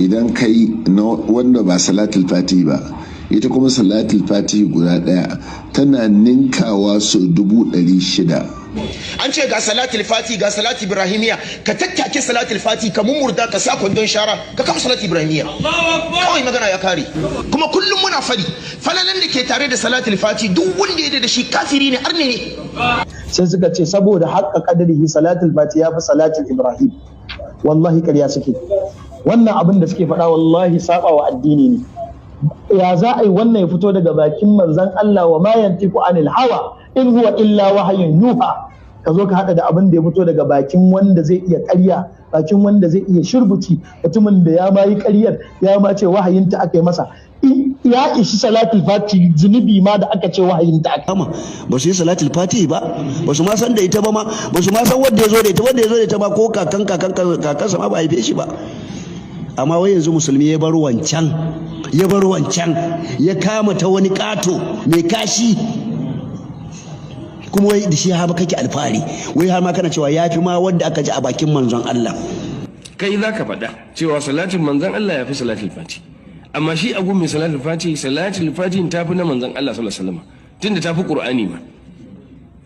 idan kai na wanda ba salatul fati ba, ita kuma salatul fati guda daya tana ninkawa so 600. An ce ga salatul fati ga salatul ibrahimiya, ka tattake salatul fati ka mummurda ka sa kwandon shara ka kama salatul ibrahimiya, kawai magana ya kare. Kuma kullum muna fadi falalan da ke tare da salatul fati duk wanda ya da shi kafiri ne, arne ne. Sai suka ce saboda haƙƙa kadarihi salatul fati ya fi salatul ibrahim. Wallahi ƙarya suke, wannan abin da suke faɗa wallahi saba wa addini ne. Ya za a yi wannan ya fito daga bakin manzon Allah, wa ma yantiqu anil hawa in huwa illa wahayin yuha, ka zo ka hada da abin da ya fito daga bakin wanda zai iya ƙarya, bakin wanda zai iya shirbuci, mutumin da ya ma yi ƙaryar ya ma ce wahayinta aka yi masa. Ya ishi salatul fati zunubi ma da aka ce wahayinta aka yi. Ba su yi salatul fati ba, ba su ma san da ita ba ma, ba su ma san wanda ya zo da ita, wanda ya zo da ita ba ko kakansa ma ba haife shi ba. Amma wai yanzu musulmi ya bar wancan ya kama ta wani ƙato mai kashi, kuma wai da shi har kake alfahari, wai har ma kana cewa ya fi ma wanda aka ji a bakin manzon Allah. Kai za ka faɗa cewa salatin manzon Allah ya fi salatul fati, amma shi a gun mai salatul fati ta fi na manzon Allah sallallahu alaihi wasallam, tunda ta fi Qur'ani ma.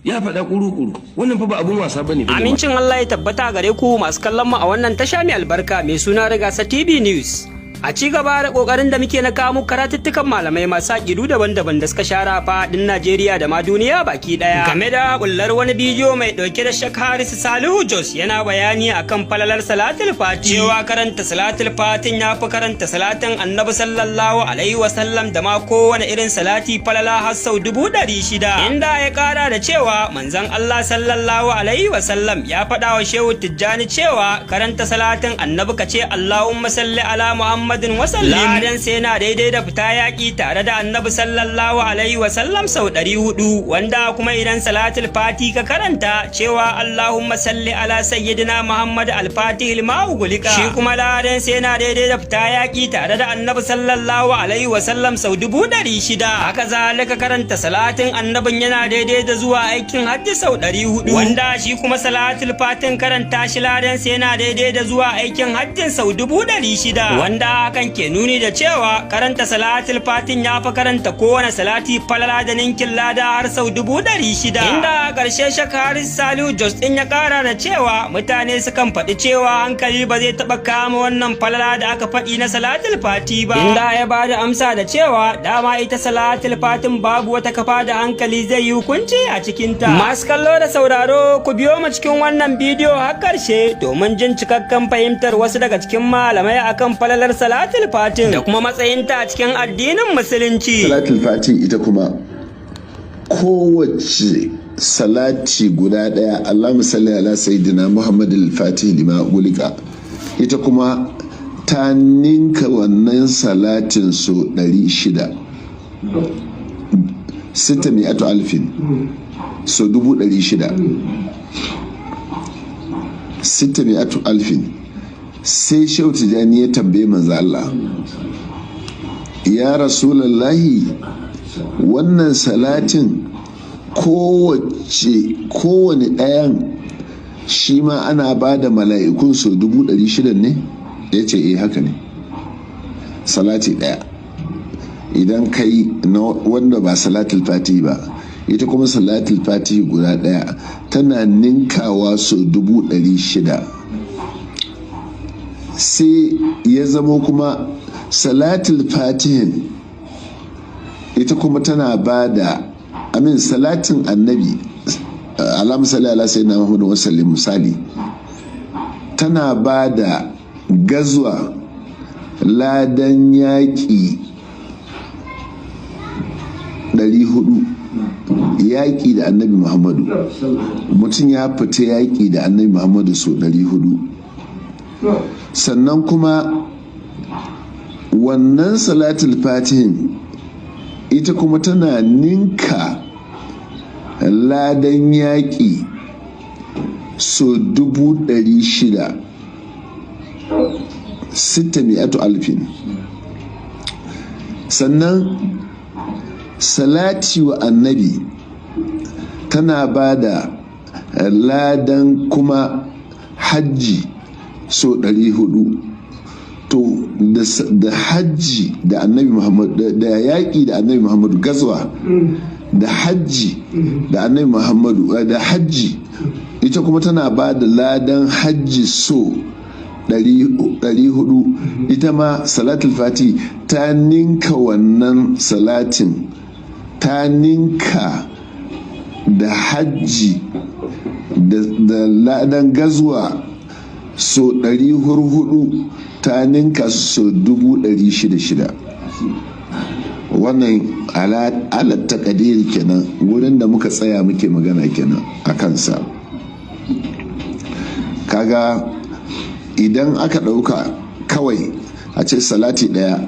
Ya faɗa kuru-kuru, wannan fa ba abun wasa bane. Amincin Allah ya tabbata gare ku masu kallon mu a wannan tasha mai albarka mai suna Rigasa TV News. A ci gaba da kokarin da muke na kawo karatuttukan malamai masu aƙidu daban-daban da suka shara faɗin Najeriya da ma duniya baki ɗaya. Game da bullar wani bidiyo mai ɗauke da Sheikh Haris Salihu Jos yana bayani akan falalar salatul fati. Cewa karanta salatul fatin ya fi karanta salatin Annabi sallallahu alaihi wasallam da ma kowane irin salati falala har sau 600. Inda ya ƙara da cewa manzon Allah sallallahu alaihi wasallam ya faɗa wa Shehu Tijjani cewa karanta salatin Annabi ka ce Allahumma salli ala Muhammadin wasallim ladan sai yana daidai da fita yaƙi tare da Annabi sallallahu alaihi wasallam sau 400, wanda kuma idan salatul fati ka karanta cewa Allahumma salli ala sayyidina Muhammad al-Fatih al-Ma'u gulika, shi kuma ladan sai yana daidai da fita yaƙi tare da Annabi sallallahu alaihi wasallam sau 600. Haka zalika karanta salatin Annabin yana daidai da zuwa aikin hajji sau 400, wanda shi kuma salatul fatin karanta shi ladan sai yana daidai da zuwa aikin hajjin sau 600, wanda hakan ke nuni da cewa karanta salatul fatin ya fi karanta kowane salati falala da ninkin lada har sau 600. Inda a ƙarshe Sheikh Haris Salihu Jos ɗin ya ƙara da cewa mutane sukan faɗi cewa hankali ba zai taɓa kama wannan falala da aka faɗi na salatul fati ba, inda ya ba da amsa da cewa dama ita salatul fatin babu wata kafa da hankali zai yi hukunci a cikinta. Masu kallo da sauraro ku biyo mu cikin wannan bidiyo har ƙarshe domin jin cikakken fahimtar wasu daga cikin malamai akan falalar salatul fatin da kuma matsayinta a cikin addinin musulunci. Salatul fati ita kuma kowace salati guda daya, Allahumma salli ala sayyidina Muhammad al-Fatih lima gulika, ita kuma ta ninka wannan salatin so 600, 600,000 so 600,000, 600,000. Sai Shehu Tijjani ya tambaye manzo Allah, ya Rasulullahi, wannan salatin kowane ɗayan shi ma ana ba da mala'ikun so 600,000 ne? Ya ce haka ne. Salati ɗaya idan kai na wanda ba salatul fati ba, ita kuma salatul fati guda ɗaya tana ninkawa so 600. Sai ya zama kuma salatul fatihin ita kuma tana ba da salatin annabi Allahumma salli ala sayyidina Muhammad wa sallim misali, tana ba da gazwa ladan yaƙi 400, yaƙi da annabi Muhammadu, mutum ya fita yaƙi da annabi Muhammadu so 400. Sannan kuma wannan salatul fatihin ita kuma tana ninka ladan yaƙi so 600,000, 600,000. Sannan salati wa annabi tana ba da ladan kuma hajji so 400, to da hajji da annabi muhammadu da yaƙi da annabi muhammadu gazwa da hajji da annabi muhammadu da hajji ita kuma tana ba da ladan hajji so 400. ita ma salatul fati ta ninka wannan salatin, ta ninka da hajji da ladan gazwa so 400, ta ninka so 600. wannan alat takadiri kenan, wurin da muka tsaya muke magana kenan a kansa. Kaga idan aka ɗauka kawai a ce salati ɗaya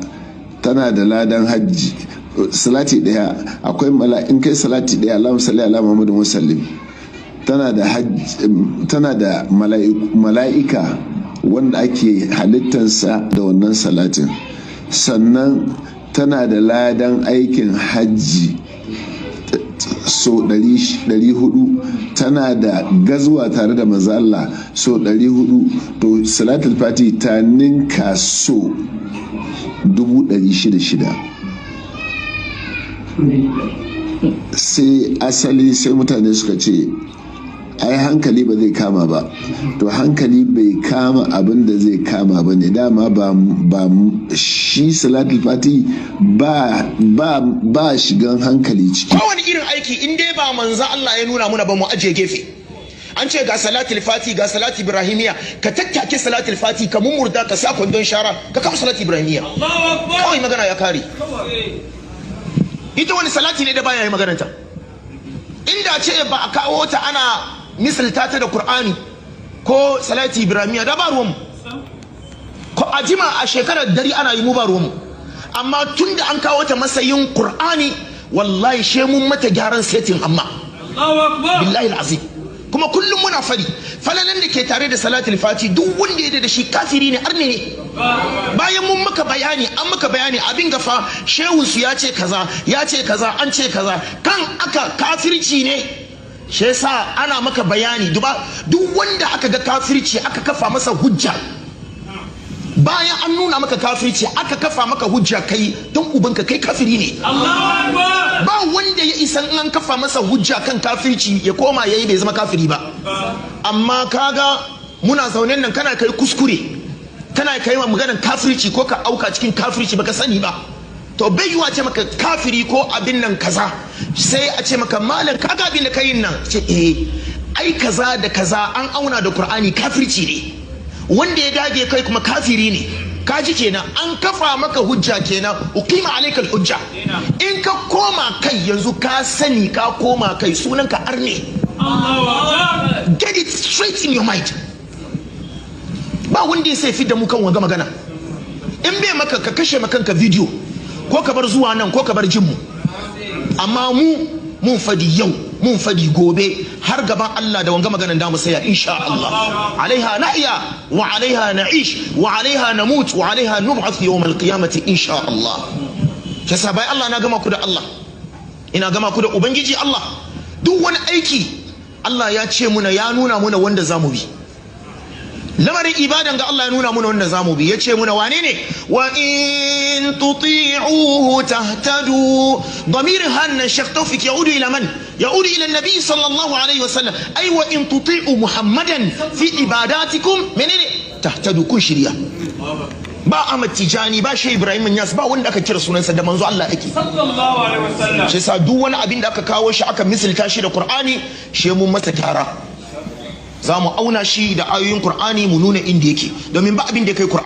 tana da ladan hajji, salati ɗaya akwai in kai salati ɗaya Allahumma salli ala Muhammadin wa sallim, tana da mala'ika wanda ake halittansa da wannan salatin, sannan tana da ladan aikin hajji so 400, tana da gazuwa tare da manzo Allah so 400. to salatul fati ta ninka so 600. sai asali sai mutane suka ce ai hankali ba zai kama ba, to hankali bai kama abin da zai kama ba ne, dama ba shi salatul fati ba shigan hankali ciki. kowane irin aiki in dai ba manzo Allah ya nuna muna ba mu ajiye gefe. an ce ga salatul fati ga salati ibrahimiya, ka tattake salatul fati ka mumurda ka sa kwandon shara ka kafa salati ibrahimiya, kawai magana ya kare. ita wani salati ne da baya yi magananta? inda ce ba a kawo ta ana misalta ta da Qur'ani ko salati ibrahimiya da ba ruwanmu, ko a jima a shekarar dari ana yi mu ba ruwanmu, amma tun da an kawo ta matsayin Qur'ani wallahi she mun mata gyaran setin amma billahi alazim. kuma kullum muna falalan da ke tare da salatul fati duk wanda ya da shi kafiri ne, arne ne. bayan mun maka bayani, an maka bayani abin gafa shehun su ya ce kaza an ce kaza kan aka kafirci ne. shi yasa ana maka bayani duba, duk wanda aka ga kafirci aka kafa masa hujja, bayan an nuna maka kafirci aka kafa maka hujja, kai don ubanka kai kafiri ne. ba wanda ya isan an kafa masa hujja kan kafirci ya koma yayi bai zama kafiri ba. amma kaga muna zaune nan kana kai kuskure, kana kai maganar kafirci ko ka auka cikin kafirci baka sani ba, to bai yiwa ce maka kafiri ko abin nan kaza, sai a ce maka malam kaga abin da kayin nan, ce ai kaza da kaza an auna da Qur'ani kafirci ne, wanda ya dage kai kuma kafiri ne. kaji kenan an kafa maka hujja kenan, uqima alaikal hujja. in ka koma kai yanzu ka sani ka koma kai, sunanka arne. get it straight in your mind. ba wanda ya sai fi da mu kan wanga magana. in bai maka ka kashe makanka video ko ka bar zuwa nan ko ka bar jin mu, amma mun fadi yau mun fadi gobe har gaban Allah da wanga maganan da mu saya insha Allah. alaiha nahya wa alaiha na'ish wa alaiha namut wa alaiha nub'ath yawm al-qiyamati insha Allah. kasa bai Allah na gama ku da Allah, ina gama ku da ubangiji Allah. duk wani aiki Allah ya ce muna, ya nuna muna wanda zamu bi. lamarin ibadan ga Allah ya nuna muna wanda zamu bi, yace muna wane ne? wa in tuti'uhu tahtadu. ضمير هان الشيخ توفيق يعود الى من؟ يعود الى النبي صلى الله عليه وسلم. اي وان تطيعوا محمدا في عباداتكم منين تهتدوا كن شريعه. ba Ahmad Tijani ba Shehu Ibrahim Niass ba wanda aka kira sunansa da manzo Allah ake sallallahu alaihi wasallam. shi yasa duk wani abin da aka kawo shi aka misalta shi da Qur'ani, shi mun masa gyara. za mu auna shi da ayoyin Qur'ani mu nuna inda yake, domin ba abin da kai Qur'ani